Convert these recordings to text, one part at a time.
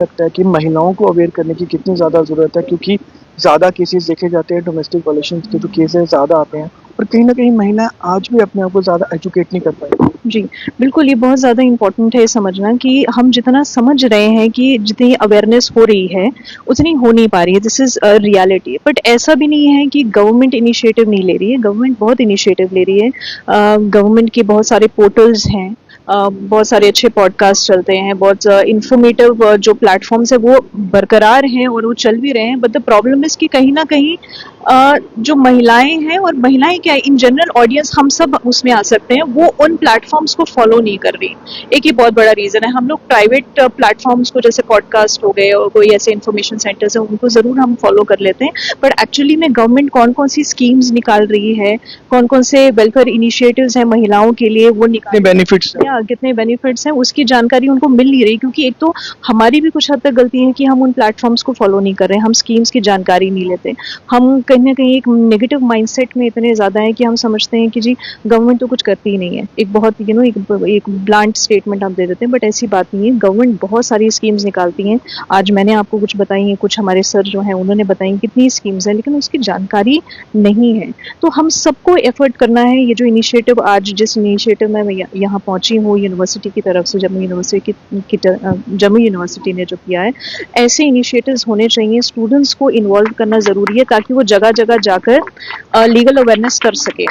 लगता है कि महिलाओं को अवेयर करने की कितनी ज़्यादा ज़रूरत है, क्योंकि ज़्यादा केसेस देखे जाते हैं, डोमेस्टिक वायलेशन के जो केसेस ज़्यादा आते हैं और कहीं न कहीं महिला आज भी अपने आप को ज़्यादा एजुकेट नहीं कर पाई। जी, बिल्कुल ये बहुत ज़्यादा इम्पोर्टेंट है समझना कि हम जितना समझ रहे हैं कि जितनी अवेयरनेस हो रही है, उतनी हो नहीं पा रही है। This is a reality. But ऐसा भी नहीं है कि गवर्नमेंट इनिशिएटिव नहीं ले रही है, गवर्नमेंट बहुत इनिशिएटिव ले रही है। गवर्नमेंट के बहुत सारे पोर्टल्स हैं, बहुत सारे अच्छे पॉडकास्ट चलते हैं, बहुत इन्फॉर्मेटिव जो प्लेटफॉर्म्स है वो बरकरार हैं और वो चल भी रहे हैं। बट द प्रॉब्लम इज़ कि कहीं न कहीं जो महिलाएं हैं, और महिलाएं क्या इन जनरल ऑडियंस हम सब उसमें आ सकते हैं, वो उन प्लेटफॉर्म्स को फॉलो नहीं कर रही। एक ही बहुत बड़ा रीज़न है। हम लोग प्राइवेट प्लेटफॉर्म्स को, जैसे पॉडकास्ट हो गए और कोई ऐसे इन्फॉर्मेशन सेंटर्स हैं, उनको ज़रूर हम फॉलो कर लेते हैं। बट एक्चुअली में गवर्नमेंट कौन कौन सी स्कीम्स निकाल रही है, कौन कौन से वेलफेयर इनिशिएटिव्स हैं महिलाओं के लिए, वो निकाल बेनिफिट्स कितने बेनिफिट्स हैं, उसकी जानकारी उनको मिल नहीं रही। क्योंकि एक तो हमारी भी कुछ हद तक गलती है कि हम उन प्लेटफॉर्म्स को फॉलो नहीं कर रहे हैं, हम स्कीम्स की जानकारी नहीं लेते। हम कहीं ना कहीं एक नेगेटिव माइंडसेट में इतने ज़्यादा है कि हम समझते हैं कि जी गवर्नमेंट तो कुछ करती ही नहीं है। एक बहुत एक ब्लांट स्टेटमेंट हम दे देते हैं, बट ऐसी बात नहीं है। गवर्नमेंट बहुत सारी स्कीम्स निकालती हैं। आज मैंने आपको कुछ बताई हैं, कुछ हमारे सर जो हैं उन्होंने बताई कितनी स्कीम्स हैं, लेकिन उसकी जानकारी नहीं है। तो हम सबको एफर्ट करना है। ये जो इनिशिएटिव, आज जिस इनिशिएटिव में मैं यहाँ पहुंची हूँ यूनिवर्सिटी की तरफ से, जम्मू यूनिवर्सिटी ने जो किया है, ऐसे इनिशिएटिव्स होने चाहिए। स्टूडेंट्स को इन्वॉल्व करना ज़रूरी है ताकि वो जगह जगह जाकर लीगल अवेयरनेस कर सके।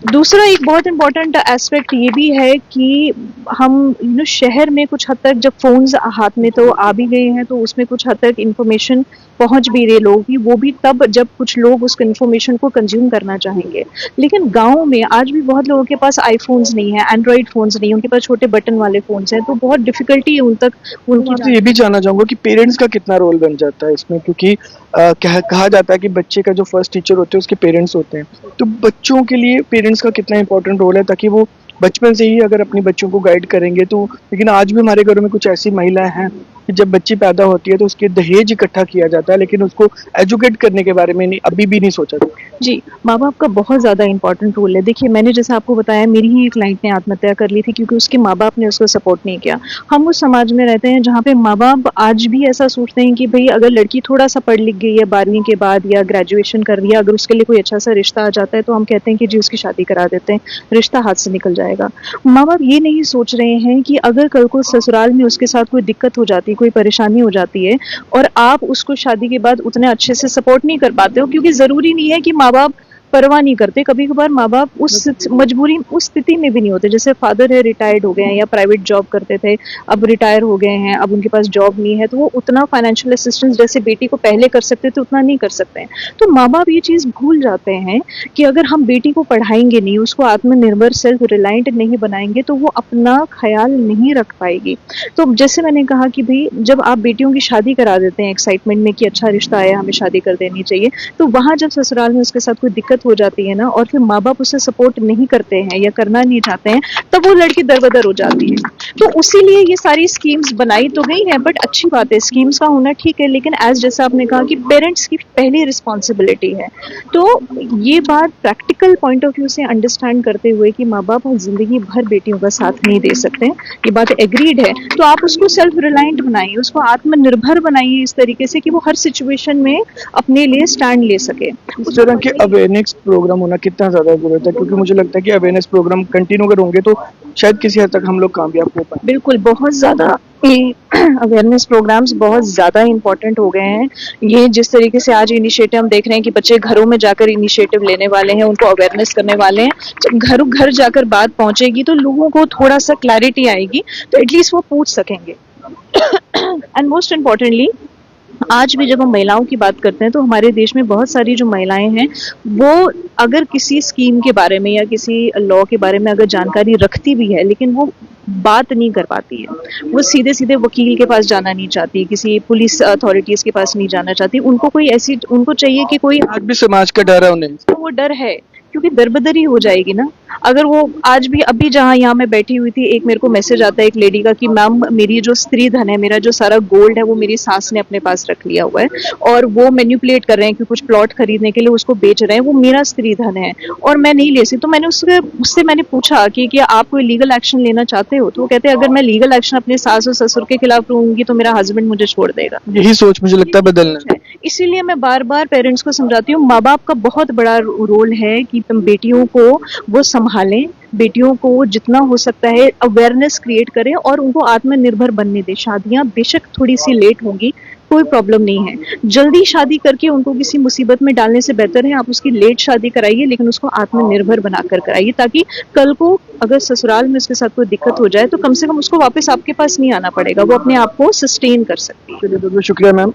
दूसरा एक बहुत इंपॉर्टेंट एस्पेक्ट ये भी है कि हम शहर में कुछ हद तक जब फोन्स हाथ में तो आ भी गए हैं, तो उसमें कुछ हद तक इंफॉर्मेशन पहुंच भी रहे लोगों की, वो भी तब जब कुछ लोग उस इन्फॉर्मेशन को कंज्यूम करना चाहेंगे। लेकिन गाँव में आज भी बहुत लोगों के पास आईफोन्स नहीं है, एंड्रॉइड फोन्स नहीं है, उनके पास छोटे बटन वाले फोन्स हैं, तो बहुत डिफिकल्टी है उन तक उनकी। आपसे ये भी जानना चाहूँगा कि पेरेंट्स का कितना रोल बन जाता है इसमें, क्योंकि कहा जाता है कि बच्चे का जो फर्स्ट टीचर होते हैं उसके पेरेंट्स होते हैं। तो बच्चों के लिए पेरेंट्स का कितना इंपॉर्टेंट रोल है, ताकि वो बचपन से ही अगर अपने बच्चों को गाइड करेंगे तो। लेकिन आज भी हमारे घरों में कुछ ऐसी महिलाएं हैं कि जब बच्ची पैदा होती है तो उसके दहेज इकट्ठा किया जाता है, लेकिन उसको एजुकेट करने के बारे में अभी भी नहीं सोचा जाता। जी, माँ बाप का बहुत ज़्यादा इंपॉर्टेंट रोल है। देखिए, मैंने जैसे आपको बताया, मेरी ही एक क्लाइंट ने आत्महत्या कर ली थी क्योंकि उसके माँ बाप ने उसको सपोर्ट नहीं किया। हम उस समाज में रहते हैं जहाँ पे माँ बाप आज भी ऐसा सोचते हैं कि भाई अगर लड़की थोड़ा सा पढ़ लिख गई है 12वीं के बाद या ग्रेजुएशन कर रही है, अगर उसके लिए कोई अच्छा सा रिश्ता आ जाता है तो हम कहते हैं कि जी उसकी शादी करा देते हैं, रिश्ता हाथ से निकल जाएगा। माँ बाप ये नहीं सोच रहे हैं कि अगर कल को ससुराल में उसके साथ कोई दिक्कत हो जाती है, कोई परेशानी हो जाती है, और आप उसको शादी के बाद उतने अच्छे से सपोर्ट नहीं कर पाते हो, क्योंकि ज़रूरी नहीं है कि माँ बाप परवाह नहीं करते। कभी कभार माँ बाप उस मजबूरी, उस स्थिति में भी नहीं होते। जैसे फादर है, रिटायर्ड हो गए हैं या प्राइवेट जॉब करते थे, अब रिटायर हो गए हैं, अब उनके पास जॉब नहीं है, तो वो उतना फाइनेंशियल असिस्टेंस जैसे बेटी को पहले कर सकते थे उतना नहीं कर सकते हैं। तो माँ बाप ये चीज़ भूल जाते हैं कि अगर हम बेटी को पढ़ाएंगे नहीं, उसको आत्मनिर्भर सेल्फ रिलायंट नहीं बनाएंगे, तो वो अपना ख्याल नहीं रख पाएगी। तो जैसे मैंने कहा कि भाई जब आप बेटियों की शादी करा देते हैं एक्साइटमेंट में कि अच्छा रिश्ता आया, हमें शादी कर देनी चाहिए, तो वहाँ जब ससुराल में उसके साथ कोई दिक्कत हो जाती है ना, और फिर माँ बाप उसे सपोर्ट नहीं करते हैं या करना नहीं चाहते हैं, तब वो लड़की दरबदर हो जाती है। तो उसी लिए ये सारी स्कीम्स बनाई तो गई हैं, बट अच्छी बात है, स्कीम्स का होना ठीक है, लेकिन एज जैसा आपने कहा कि पेरेंट्स की पहली रिस्पॉन्सिबिलिटी है। तो ये बात प्रैक्टिकल पॉइंट ऑफ व्यू से अंडरस्टैंड करते हुए कि माँ बाप जिंदगी भर बेटियों का साथ नहीं दे सकते, ये बात एग्रीड है, तो आप उसको सेल्फ रिलायंट बनाइए, उसको आत्मनिर्भर बनाइए इस तरीके से कि वो हर सिचुएशन में अपने लिए स्टैंड ले सके। इस तरह के अवेयरनेस प्रोग्राम होना कितना ज़्यादा ज़रूरत है, क्योंकि मुझे लगता है कि अवेयरनेस प्रोग्राम कंटिन्यू अगर होंगे तो शायद किसी हद तक हम लोग कामयाब हो पाए। बिल्कुल, बहुत ज़्यादा अवेयरनेस प्रोग्राम्स बहुत ज़्यादा इम्पोर्टेंट हो गए हैं। ये जिस तरीके से आज इनिशिएटिव हम देख रहे हैं कि बच्चे घरों में जाकर इनिशिएटिव लेने वाले हैं, उनको अवेयरनेस करने वाले हैं। जब घर घर जाकर बात पहुंचेगी तो लोगों को थोड़ा सा क्लैरिटी आएगी, तो एटलीस्ट वो पूछ सकेंगे। एंड मोस्ट इम्पॉर्टेंटली, आज भी जब हम महिलाओं की बात करते हैं तो हमारे देश में बहुत सारी जो महिलाएं हैं, वो अगर किसी स्कीम के बारे में या किसी लॉ के बारे में अगर जानकारी रखती भी है, लेकिन वो बात नहीं कर पाती है। वो सीधे सीधे वकील के पास जाना नहीं चाहती, किसी पुलिस अथॉरिटीज के पास नहीं जाना चाहती। उनको कोई ऐसी, उनको चाहिए कि कोई, आज भी समाज का डर है उन्हें। वो डर है क्योंकि दरबदरी हो जाएगी ना। अगर वो आज भी अभी जहाँ यहाँ मैं बैठी हुई थी, एक मेरे को मैसेज आता है एक लेडी का कि मैम मेरी जो स्त्री धन है, मेरा जो सारा गोल्ड है वो मेरी सास ने अपने पास रख लिया हुआ है और वो मैनिपुलेट कर रहे हैं कि कुछ प्लॉट खरीदने के लिए उसको बेच रहे हैं, वो मेरा स्त्री धन है और मैं नहीं ले सकती। तो मैंने उससे मैंने पूछा कि आप कोई लीगल एक्शन लेना चाहते हो? तो वो कहते हैं अगर मैं लीगल एक्शन अपने सास और ससुर के खिलाफ लूंगी तो मेरा हस्बैंड मुझे छोड़ देगा। यही सोच मुझे लगता है बदलना है। इसीलिए मैं बार बार पेरेंट्स को समझाती हूँ, माँ बाप का बहुत बड़ा रोल है कि तुम बेटियों को वो संभालें, बेटियों को जितना हो सकता है अवेयरनेस क्रिएट करें और उनको आत्मनिर्भर बनने दें। शादियां बेशक थोड़ी सी लेट होंगी, कोई प्रॉब्लम नहीं है। जल्दी शादी करके उनको किसी मुसीबत में डालने से बेहतर है आप उसकी लेट शादी कराइए, लेकिन उसको आत्मनिर्भर बनाकर कराइए, ताकि कल को अगर ससुराल में उसके साथ कोई दिक्कत हो जाए तो कम से कम उसको वापस आपके पास नहीं आना पड़ेगा, वो अपने आप को सस्टेन कर सकती है। चलिए, बहुत बहुत शुक्रिया मैम।